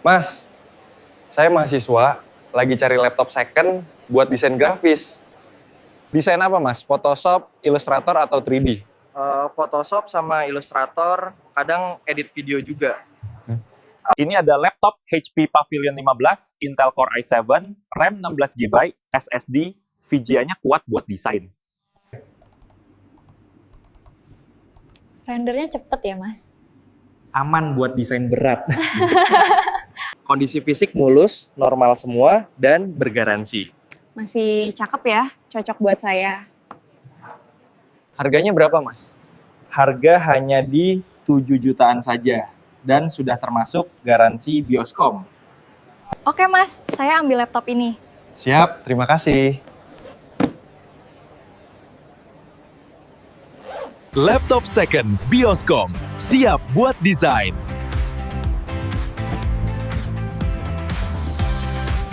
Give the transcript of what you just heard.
Mas, saya mahasiswa, lagi cari laptop second buat desain grafis. Desain apa mas? Photoshop, Illustrator, atau 3D? Photoshop sama Illustrator, kadang edit video juga. Ini ada laptop HP Pavilion 15, Intel Core i7, RAM 16GB, SSD, VGA-nya kuat buat desain. Rendernya cepet ya, Mas? Aman buat desain berat. Kondisi fisik mulus, normal semua, dan bergaransi. Masih cakep ya, cocok buat saya. Harganya berapa, Mas? Harga hanya di 7 jutaan saja, dan sudah termasuk garansi Bioscom. Oke Mas, saya ambil laptop ini. Siap, terima kasih. Laptop second Bioscom, siap buat desain.